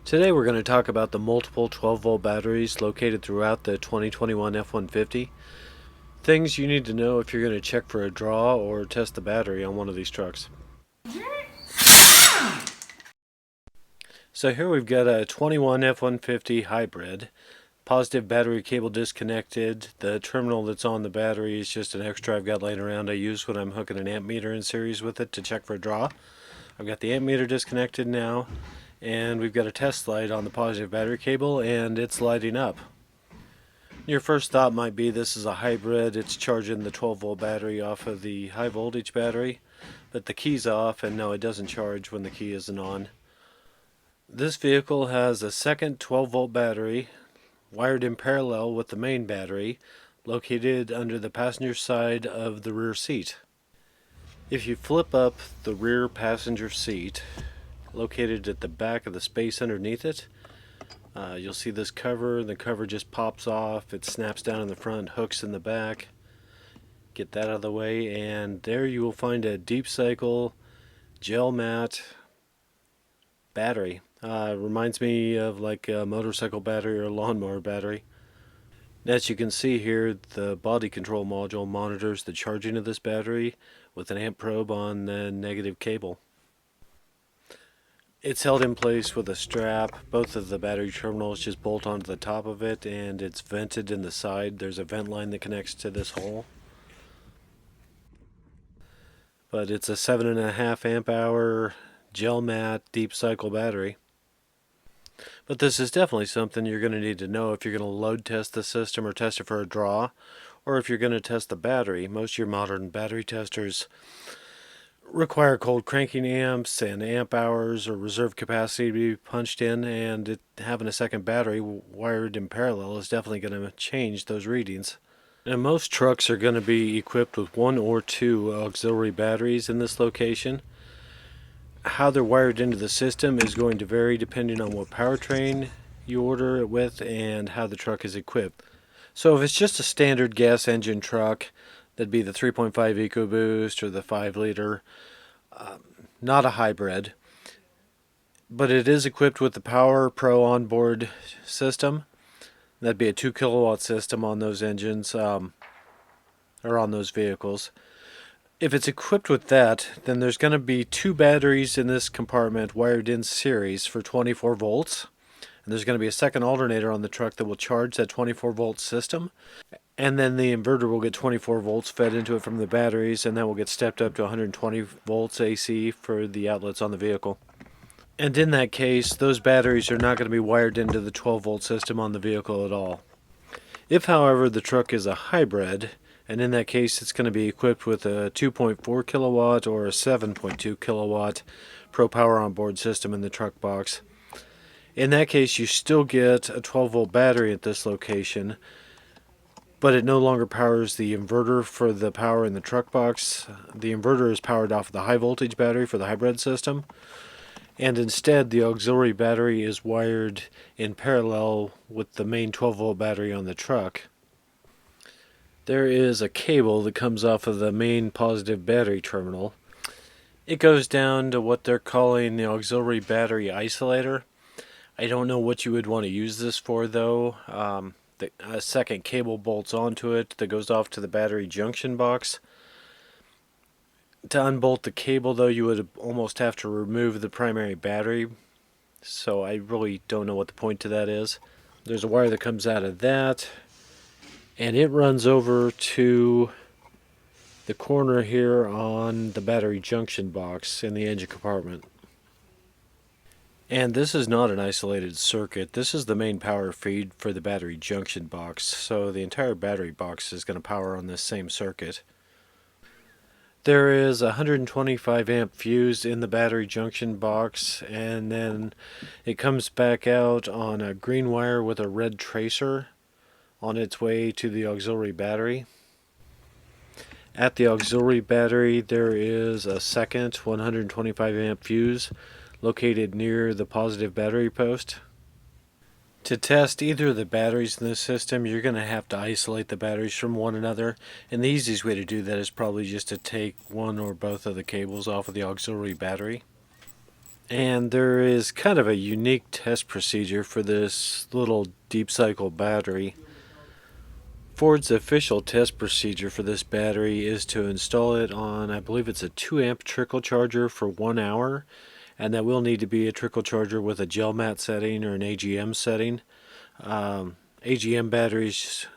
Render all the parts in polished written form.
Today we're going to talk about the multiple 12-volt batteries located throughout the 2021 F-150. Things you need to know if you're going to check for a draw or test the battery on one of these trucks. So here we've got a 21 F-150 hybrid. Positive battery cable disconnected. The terminal that's on the battery is just an extra I've got laying around I use when I'm hooking an amp meter in series with it to check for a draw. I've got the amp meter disconnected now, and we've got a test light on the positive battery cable, and it's lighting up. Your first thought might be this is a hybrid, it's charging the 12-volt battery off of the high voltage battery, but the key's off, and no, it doesn't charge when the key isn't on. This vehicle has a second 12-volt battery wired in parallel with the main battery, located under the passenger side of the rear seat. If you flip up the rear passenger seat, located at the back of the space underneath it, you'll see this cover. The cover just pops off, it snaps down in the front, hooks in the back. Get that out of the way, and there you will find a deep cycle gel matte battery. Reminds me of like a motorcycle battery or a lawnmower battery. As you can see here, the body control module monitors the charging of this battery with an amp probe on the negative cable. It's held in place with a strap. Both of the battery terminals just bolt onto the top of it, and it's vented in the side. There's a vent line that connects to this hole. But it's a 7.5 amp hour gel matte deep cycle battery. But this is definitely something you're going to need to know if you're going to load test the system or test it for a draw, or if you're going to test the battery. Most of your modern battery testers require cold cranking amps and amp hours or reserve capacity to be punched in, and having a second battery wired in parallel is definitely going to change those readings. And most trucks are going to be equipped with one or two auxiliary batteries in this location. How they're wired into the system is going to vary depending on what powertrain you order it with and how the truck is equipped. So if it's just a standard gas engine truck, that'd be the 3.5 EcoBoost or the 5-liter, not a hybrid, but it is equipped with the Power Pro onboard system. That'd be a 2 kilowatt system on those engines, or on those vehicles. If it's equipped with that, then there's going to be two batteries in this compartment wired in series for 24 volts. And there's going to be a second alternator on the truck that will charge that 24 volt system. And then the inverter will get 24 volts fed into it from the batteries, and that will get stepped up to 120 volts AC for the outlets on the vehicle. And in that case, those batteries are not going to be wired into the 12 volt system on the vehicle at all. If, however, the truck is a hybrid, and in that case it's going to be equipped with a 2.4 kilowatt or a 7.2 kilowatt Pro Power onboard system in the truck box. In that case, you still get a 12 volt battery at this location, but it no longer powers the inverter for the power in the truck box. The inverter is powered off of the high voltage battery for the hybrid system, and instead the auxiliary battery is wired in parallel with the main 12 volt battery on the truck. There is a cable that comes off of the main positive battery terminal. It goes down to what they're calling the auxiliary battery isolator. I don't know what you would want to use this for, though. A second cable bolts onto it that goes off to the battery junction box. To unbolt the cable, though, you would almost have to remove the primary battery, so I really don't know what the point to that is. There's a wire that comes out of that, and it runs over to the corner here on the battery junction box in the engine compartment. And this is not an isolated circuit. This is the main power feed for the battery junction box, so the entire battery box is going to power on this same circuit. There is a 125 amp fuse in the battery junction box, and then it comes back out on a green wire with a red tracer on its way to the auxiliary battery. At the auxiliary battery there is a second 125 amp fuse located near the positive battery post. To test either of the batteries in this system, you're going to have to isolate the batteries from one another, and the easiest way to do that is probably just to take one or both of the cables off of the auxiliary battery. And there is kind of a unique test procedure for this little deep cycle battery. Ford's official test procedure for this battery is to install it on, I believe it's a 2 amp trickle charger for 1 hour, and that will need to be a trickle charger with a gel mat setting or an AGM setting. AGM batteries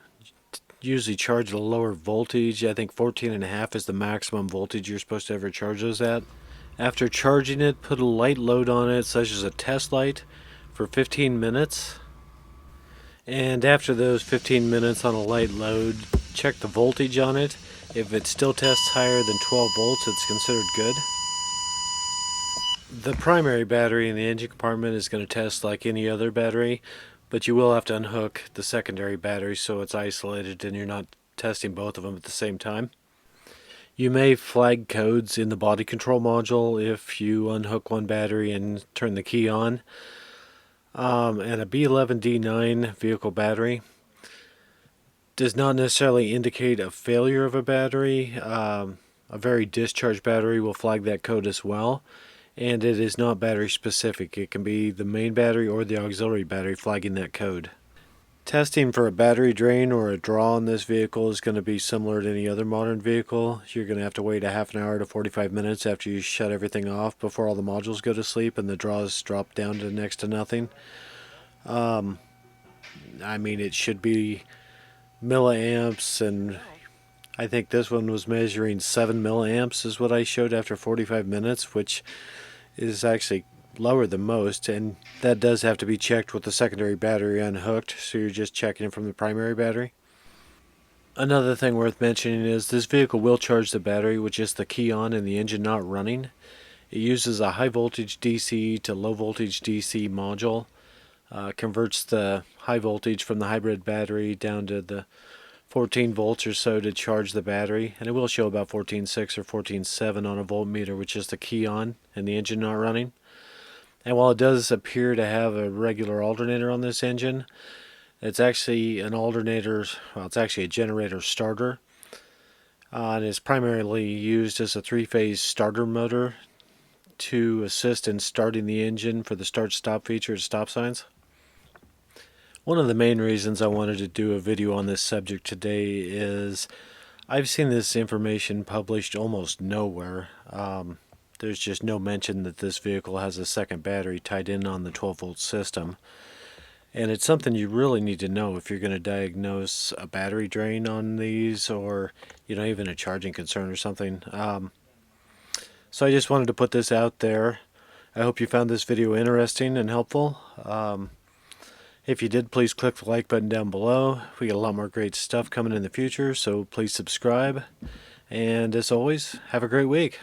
usually charge at a lower voltage. I think 14.5 is the maximum voltage you're supposed to ever charge those at. After charging it, put a light load on it, such as a test light, for 15 minutes. And after those 15 minutes on a light load, check the voltage on it. If it still tests higher than 12 volts, it's considered good. The primary battery in the engine compartment is going to test like any other battery, but you will have to unhook the secondary battery so it's isolated and you're not testing both of them at the same time. You may flag codes in the body control module if you unhook one battery and turn the key on. And a B11D9 vehicle battery does not necessarily indicate a failure of a battery. A very discharged battery will flag that code as well, and it is not battery specific. It can be the main battery or the auxiliary battery flagging that code. Testing for a battery drain or a draw on this vehicle is going to be similar to any other modern vehicle. You're going to have to wait a half an hour to 45 minutes after you shut everything off before all the modules go to sleep and the draws drop down to next to nothing. I mean, it should be milliamps, and I think this one was measuring 7 milliamps is what I showed after 45 minutes, which is actually lower than most, and that does have to be checked with the secondary battery unhooked, so you're just checking it from the primary battery. Another thing worth mentioning is this vehicle will charge the battery with just the key on and the engine not running. It uses a high voltage DC to low voltage DC module, converts the high voltage from the hybrid battery down to the 14 volts or so to charge the battery, and it will show about 14.6 or 14.7 on a voltmeter with just the key on and the engine not running. And while it does appear to have a regular alternator on this engine, it's actually an alternator, well, it's actually a generator starter. And it's primarily used as a 3-phase starter motor to assist in starting the engine for the start-stop feature at stop signs. One of the main reasons I wanted to do a video on this subject today is I've seen this information published almost nowhere. There's just no mention that this vehicle has a second battery tied in on the 12-volt system. And it's something you really need to know if you're going to diagnose a battery drain on these, or even a charging concern or something. So I just wanted to put this out there. I hope you found this video interesting and helpful. If you did, please click the like button down below. We got a lot more great stuff coming in the future, so please subscribe. And as always, have a great week.